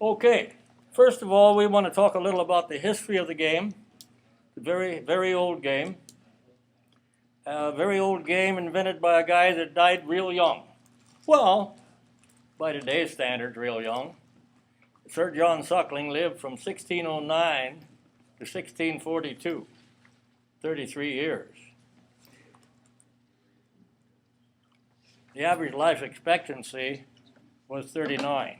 Okay, first of all, we want to talk a little about the history of the game. It's a very, very old game. A very old game invented by a guy that died real young. Well, by today's standards, real young. Sir John Suckling lived from 1609 to 1642, 33 years. The average life expectancy was 39.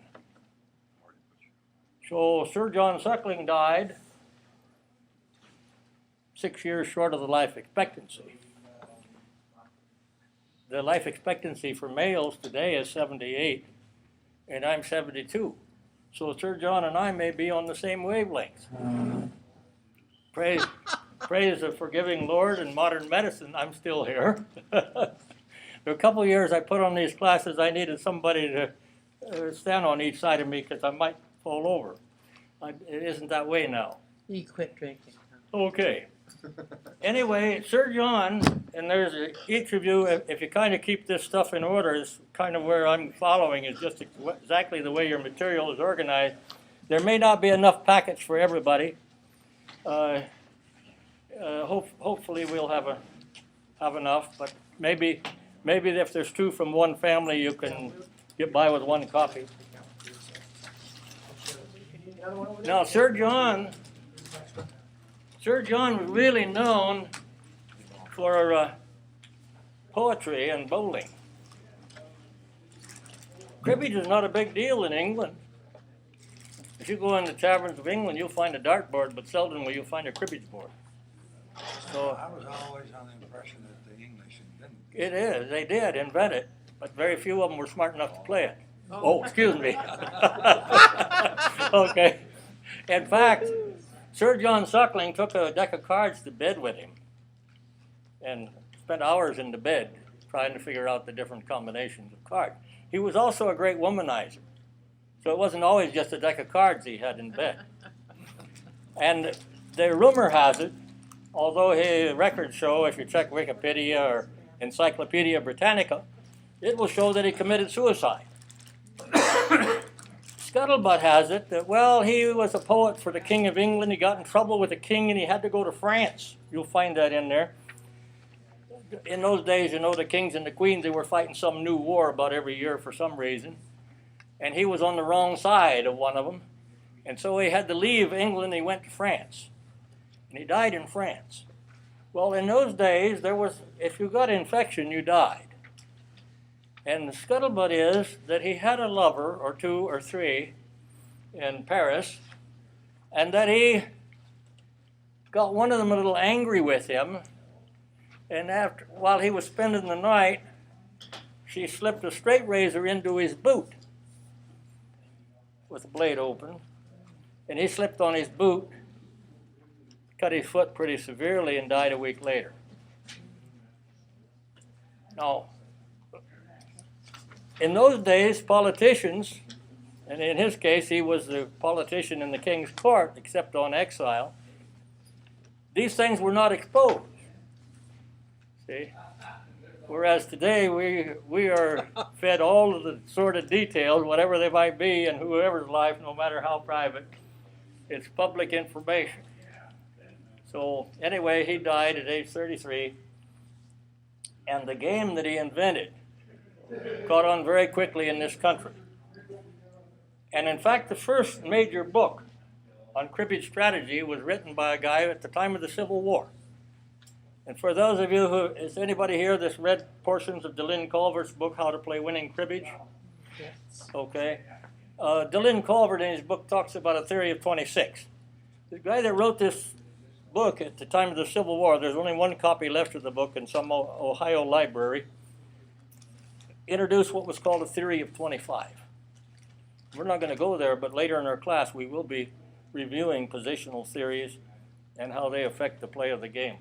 So Sir John Suckling died 6 years short of the life expectancy. The life expectancy for males today is 78, and I'm 72. So Sir John and I may be on the same wavelength. Praise the forgiving Lord and modern medicine, I'm still here. For a couple of years I put on these classes, I needed somebody to stand on each side of me because I might fall over. It isn't that way now. You quit drinking. Okay. Anyway, Sir John, and there's each of you, if you kind of keep this stuff in order, is kind of where I'm following, is just exactly the way your material is organized. There may not be enough packets for everybody. Hopefully we'll have enough, but maybe if there's two from one family, you can get by with one copy. Now, Sir John was really known for poetry and bowling. Cribbage is not a big deal in England. If you go in the taverns of England, you'll find a dartboard, but seldom will you find a cribbage board. So I was always on the impression that the English invented it. It is. They did invent it, but very few of them were smart enough to play it. Oh, excuse me. Okay. In fact, Sir John Suckling took a deck of cards to bed with him and spent hours in the bed trying to figure out the different combinations of cards. He was also a great womanizer, so it wasn't always just a deck of cards he had in bed. And the rumor has it, although his records show, if you check Wikipedia or Encyclopedia Britannica, it will show that he committed suicide. Scuttlebutt has it that, well, he was a poet for the King of England. He got in trouble with the king and he had to go to France. You'll find that in there. In those days, you know, the kings and the queens, they were fighting some new war about every year for some reason. And he was on the wrong side of one of them. And so he had to leave England and he went to France. And he died in France. Well, in those days, if you got infection, you died. And the scuttlebutt is that he had a lover, or two or three, in Paris, and that he got one of them a little angry with him, and while he was spending the night, she slipped a straight razor into his boot with the blade open, and he slipped on his boot, cut his foot pretty severely, and died a week later. Now, in those days, politicians, and in his case, he was the politician in the king's court, except on exile, these things were not exposed. See? Whereas today, we are fed all of the sort of details, whatever they might be, in whoever's life, no matter how private. It's public information. So anyway, he died at age 33, and the game that he invented caught on very quickly in this country. And in fact, the first major book on cribbage strategy was written by a guy at the time of the Civil War. And for those of you is anybody here that's read portions of DeLynn Culvert's book, How to Play Winning Cribbage? Yes. Okay. DeLynn Culvert in his book talks about a theory of 26. The guy that wrote this book at the time of the Civil War, there's only one copy left of the book in some Ohio library, introduced what was called a theory of 25. We're not going to go there, but later in our class we will be reviewing positional theories and how they affect the play of the game.